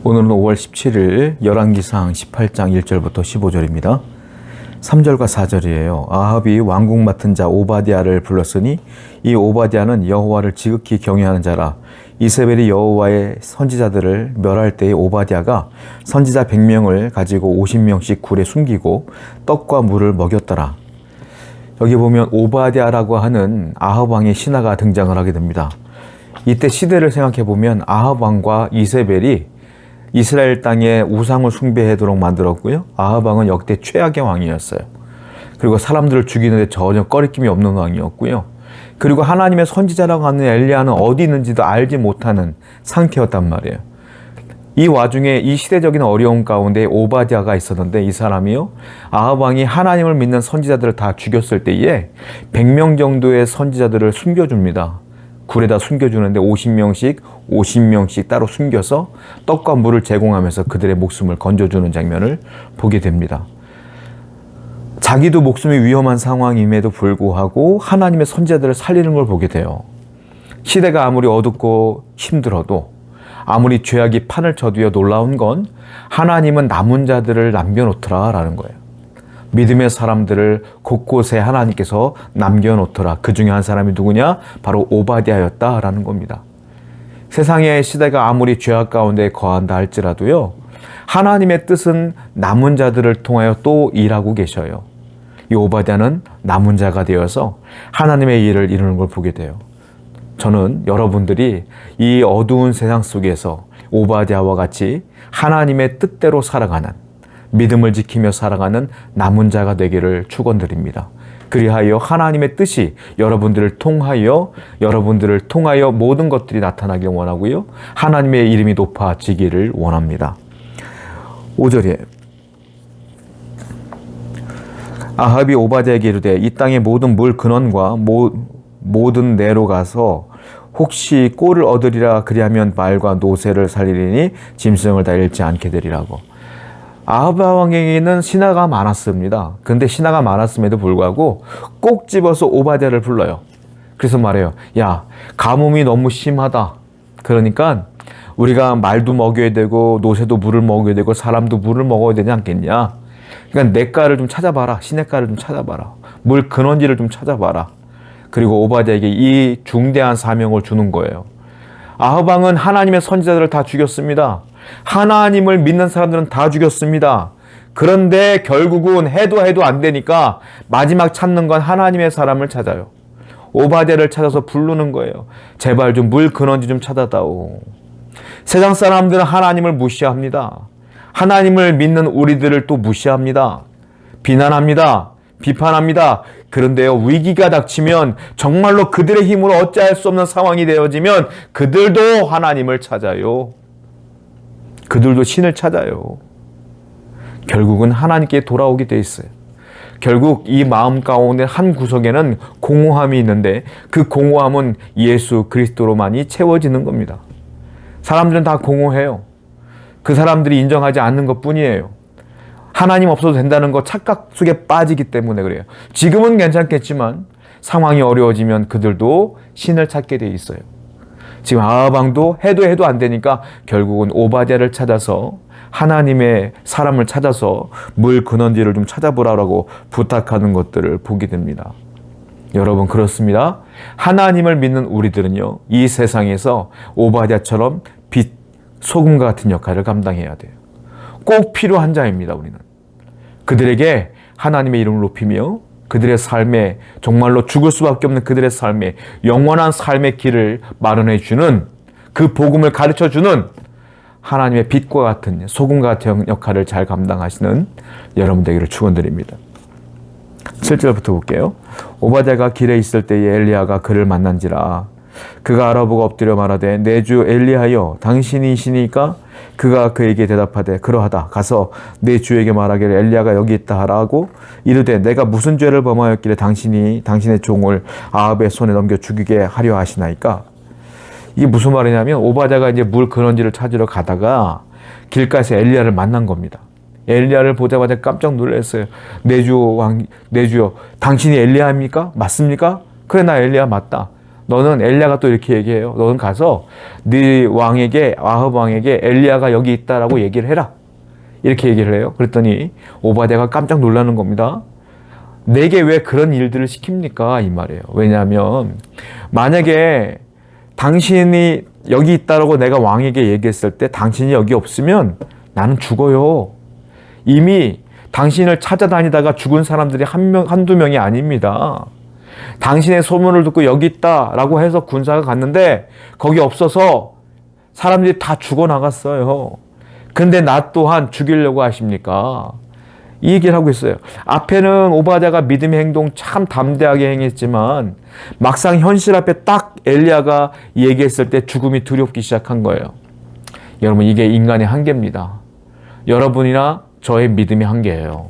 오늘은 5월 17일 열왕기상 18장 1절부터 15절입니다. 3절과 4절이에요. 아합이 왕궁 맡은 자 오바댜를 불렀으니 이 오바댜는 여호와를 지극히 경외하는 자라. 이세벨이 여호와의 선지자들을 멸할 때에 오바댜가 선지자 100명을 가지고 50명씩 굴에 숨기고 떡과 물을 먹였더라. 여기 보면 오바댜라고 하는 아합 왕의 신하가 등장을 하게 됩니다. 이때 시대를 생각해 보면 아합 왕과 이세벨이 이스라엘 땅에 우상을 숭배하도록 만들었고요. 아합 왕은 역대 최악의 왕이었어요. 그리고 사람들을 죽이는데 전혀 꺼리낌이 없는 왕이었고요. 그리고 하나님의 선지자라고 하는 엘리야는 어디 있는지도 알지 못하는 상태였단 말이에요. 이 와중에 이 시대적인 어려움 가운데 오바댜가 있었는데 이 사람이요, 아합 왕이 하나님을 믿는 선지자들을 다 죽였을 때에 100명 정도의 선지자들을 숨겨줍니다. 굴에다 숨겨주는데 50명씩 따로 숨겨서 떡과 물을 제공하면서 그들의 목숨을 건져주는 장면을 보게 됩니다. 자기도 목숨이 위험한 상황임에도 불구하고 하나님의 선지자들을 살리는 걸 보게 돼요. 시대가 아무리 어둡고 힘들어도, 아무리 죄악이 판을 쳐도요, 놀라운 건 하나님은 남은 자들을 남겨놓더라 라는 거예요. 믿음의 사람들을 곳곳에 하나님께서 남겨놓더라. 그 중에 한 사람이 누구냐? 바로 오바댜였다라는 겁니다. 세상의 시대가 아무리 죄악 가운데 거한다 할지라도요, 하나님의 뜻은 남은 자들을 통하여 또 일하고 계셔요. 이 오바댜는 남은 자가 되어서 하나님의 일을 이루는 걸 보게 돼요. 저는 여러분들이 이 어두운 세상 속에서 오바댜와 같이 하나님의 뜻대로 살아가는, 믿음을 지키며 살아가는 남은 자가 되기를 축원드립니다. 그리하여 하나님의 뜻이 여러분들을 통하여 모든 것들이 나타나길 원하고요, 하나님의 이름이 높아지기를 원합니다. 5절에 아합이 오바댜에게 이르되 이 땅의 모든 물 근원과 모든 내로 가서 혹시 꼴을 얻으리라. 그리하면 말과 노새를 살리리니 짐승을 다 잃지 않게 되리라고. 아합 왕에게는 신하가 많았습니다. 근데 신하가 많았음에도 불구하고 꼭 집어서 오바댜를 불러요. 그래서 말해요. 야, 가뭄이 너무 심하다. 그러니까 우리가 말도 먹여야 되고 노새도 물을 먹여야 되고 사람도 물을 먹어야 되지 않겠냐. 그러니까 냇가를 좀 찾아봐라. 시냇가를 좀 찾아봐라. 물 근원지를 좀 찾아봐라. 그리고 오바댜에게 이 중대한 사명을 주는 거예요. 아합 왕은 하나님의 선지자들을 다 죽였습니다. 하나님을 믿는 사람들은 다 죽였습니다. 그런데 결국은 해도 안 되니까 마지막 찾는 건 하나님의 사람을 찾아요. 오바댜를 찾아서 부르는 거예요. 제발 좀 물 근원지 좀 찾아다오. 세상 사람들은 하나님을 무시합니다. 하나님을 믿는 우리들을 또 무시합니다. 비난합니다. 비판합니다. 그런데요, 위기가 닥치면 정말로 그들의 힘으로 어찌할 수 없는 상황이 되어지면 그들도 하나님을 찾아요. 그들도 신을 찾아요. 결국은 하나님께 돌아오게 돼 있어요. 결국 이 마음 가운데 한 구석에는 공허함이 있는데 그 공허함은 예수 그리스도로만이 채워지는 겁니다. 사람들은 다 공허해요. 그 사람들이 인정하지 않는 것뿐이에요. 하나님 없어도 된다는 거 착각 속에 빠지기 때문에 그래요. 지금은 괜찮겠지만 상황이 어려워지면 그들도 신을 찾게 돼 있어요. 지금 아합 왕도 해도 안 되니까 결국은 오바댜를 찾아서 하나님의 사람을 찾아서 물 근원지를 좀 찾아보라고 부탁하는 것들을 보게 됩니다. 여러분, 그렇습니다. 하나님을 믿는 우리들은요, 이 세상에서 오바댜처럼 빛, 소금 같은 역할을 감당해야 돼요. 꼭 필요한 자입니다. 우리는 그들에게 하나님의 이름을 높이며 그들의 삶에, 정말로 죽을 수밖에 없는 그들의 삶에 영원한 삶의 길을 마련해 주는, 그 복음을 가르쳐 주는 하나님의 빛과 같은, 소금과 같은 역할을 잘 감당하시는 여러분 되기를 축원드립니다. 7절부터 볼게요. 오바댜가 길에 있을 때에 엘리야가 그를 만난지라. 그가 알아보고 엎드려 말하되 내 주 엘리야여 당신이시니까? 그가 그에게 대답하되 그러하다. 가서 내 주에게 말하기를 엘리야가 여기 있다 하라고. 이르되 내가 무슨 죄를 범하였기를 당신이 당신의 종을 아합의 손에 넘겨 죽이게 하려 하시나이까? 이게 무슨 말이냐면 오바댜가 이제 물 근원지를 찾으러 가다가 길가에서 엘리야를 만난 겁니다. 엘리야를 보자마자 깜짝 놀랐어요. 내 주여 당신이 엘리야입니까? 맞습니까? 그래, 나 엘리야 맞다. 너는 엘리야가 또 이렇게 얘기해요. 너는 가서 네 왕에게 아합 왕에게 엘리야가 여기 있다라고 얘기를 해라. 이렇게 얘기를 해요. 그랬더니 오바댜가 깜짝 놀라는 겁니다. 내게 왜 그런 일들을 시킵니까? 이 말이에요. 왜냐하면 만약에 당신이 여기 있다라고 내가 왕에게 얘기했을 때 당신이 여기 없으면 나는 죽어요. 이미 당신을 찾아다니다가 죽은 사람들이 한두 명이 아닙니다. 당신의 소문을 듣고 여기 있다라고 해서 군사가 갔는데 거기 없어서 사람들이 다 죽어나갔어요. 근데 나 또한 죽이려고 하십니까? 이 얘기를 하고 있어요. 앞에는 오바댜가 믿음의 행동 참 담대하게 행했지만 막상 현실 앞에 딱 엘리야가 얘기했을 때 죽음이 두렵기 시작한 거예요. 여러분, 이게 인간의 한계입니다. 여러분이나 저의 믿음의 한계예요.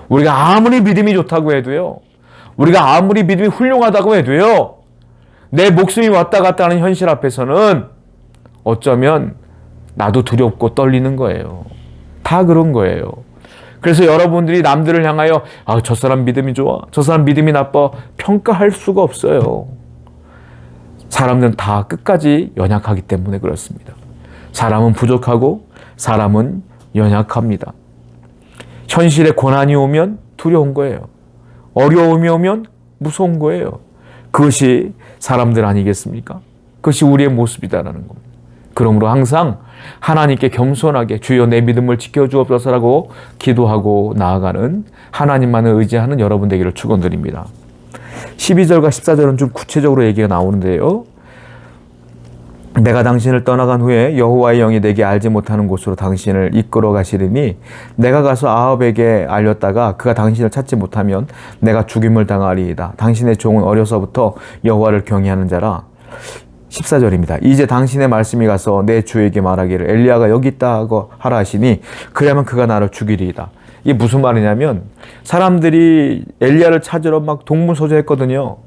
우리가 아무리 믿음이 좋다고 해도요, 우리가 아무리 믿음이 훌륭하다고 해도요, 내 목숨이 왔다 갔다 하는 현실 앞에서는 어쩌면 나도 두렵고 떨리는 거예요. 다 그런 거예요. 그래서 여러분들이 남들을 향하여 저 사람 믿음이 좋아, 저 사람 믿음이 나빠 평가할 수가 없어요. 사람들은 다 끝까지 연약하기 때문에 그렇습니다. 사람은 부족하고 사람은 연약합니다. 현실에 고난이 오면 두려운 거예요. 어려움이 오면 무서운 거예요. 그것이 사람들 아니겠습니까? 그것이 우리의 모습이다라는 겁니다. 그러므로 항상 하나님께 겸손하게 주여 내 믿음을 지켜주옵소서라고 기도하고 나아가는, 하나님만을 의지하는 여러분 되기를 축원드립니다. 12절과 14절은 좀 구체적으로 얘기가 나오는데요. 내가 당신을 떠나간 후에 여호와의 영이 내게 알지 못하는 곳으로 당신을 이끌어 가시리니 내가 가서 아합에게 알렸다가 그가 당신을 찾지 못하면 내가 죽임을 당하리이다. 당신의 종은 어려서부터 여호와를 경외하는 자라. 14절입니다. 이제 당신의 말씀이 가서 내 주에게 말하기를 엘리야가 여기 있다고 하라 하시니 그러면 그가 나를 죽이리이다. 이게 무슨 말이냐면 사람들이 엘리야를 찾으러 막 동문서주했거든요.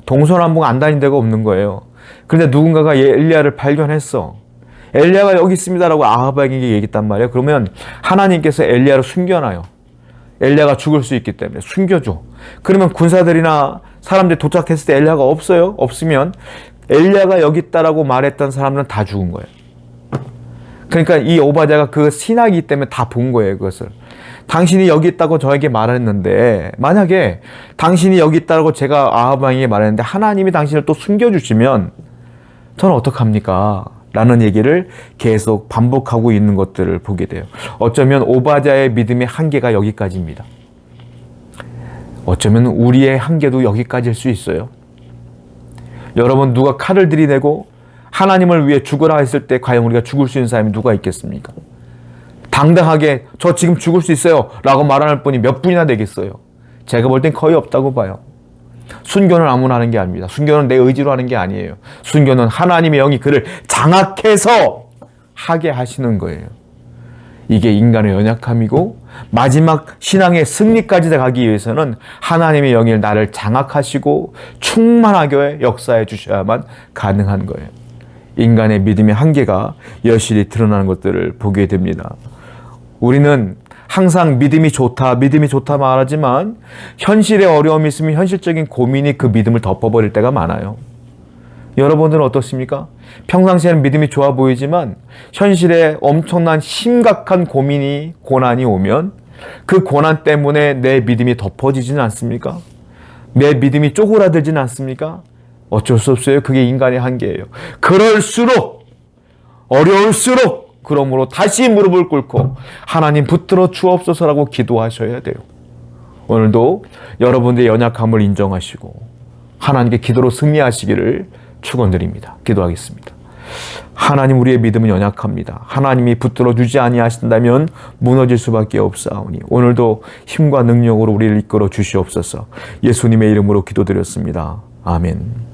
동서남북 안 다닌 데가 없는 거예요. 그런데 누군가가 엘리야를 발견했어. 엘리야가 여기 있습니다라고 아합에게 얘기했단 말이에요. 그러면 하나님께서 엘리야를 숨겨놔요. 엘리야가 죽을 수 있기 때문에 숨겨줘. 그러면 군사들이나 사람들이 도착했을 때 엘리야가 없어요. 없으면 엘리야가 여기 있다라고 말했던 사람들은 다 죽은 거예요. 그러니까 이 오바댜가 그 신학이기 때문에 다 본 거예요. 그것을. 당신이 여기 있다고 저에게 말했는데 만약에 당신이 여기 있다고 제가 아합 왕에게 말했는데 하나님이 당신을 또 숨겨주시면 저는 어떡합니까? 라는 얘기를 계속 반복하고 있는 것들을 보게 돼요. 어쩌면 오바댜의 믿음의 한계가 여기까지입니다. 어쩌면 우리의 한계도 여기까지일 수 있어요. 여러분, 누가 칼을 들이대고 하나님을 위해 죽으라 했을 때 과연 우리가 죽을 수 있는 사람이 누가 있겠습니까? 당당하게 저 지금 죽을 수 있어요 라고 말할 분이 몇 분이나 되겠어요? 제가 볼 땐 거의 없다고 봐요. 순교는 아무나 하는 게 아닙니다. 순교는 내 의지로 하는 게 아니에요. 순교는 하나님의 영이 그를 장악해서 하게 하시는 거예요. 이게 인간의 연약함이고 마지막 신앙의 승리까지 가기 위해서는 하나님의 영이 나를 장악하시고 충만하게 역사해 주셔야만 가능한 거예요. 인간의 믿음의 한계가 여실히 드러나는 것들을 보게 됩니다. 우리는 항상 믿음이 좋다 말하지만 현실에 어려움이 있으면 현실적인 고민이 그 믿음을 덮어버릴 때가 많아요. 여러분들은 어떻습니까? 평상시에는 믿음이 좋아 보이지만 현실에 엄청난 심각한 고난이 오면 그 고난 때문에 내 믿음이 덮어지지는 않습니까? 내 믿음이 쪼그라들지는 않습니까? 어쩔 수 없어요. 그게 인간의 한계예요. 그럴수록 어려울수록 그러므로 다시 무릎을 꿇고 하나님 붙들어 주옵소서라고 기도하셔야 돼요. 오늘도 여러분들의 연약함을 인정하시고 하나님께 기도로 승리하시기를 축원드립니다. 기도하겠습니다. 하나님, 우리의 믿음은 연약합니다. 하나님이 붙들어 주지 아니하신다면 무너질 수밖에 없사오니 오늘도 힘과 능력으로 우리를 이끌어 주시옵소서. 예수님의 이름으로 기도드렸습니다. 아멘.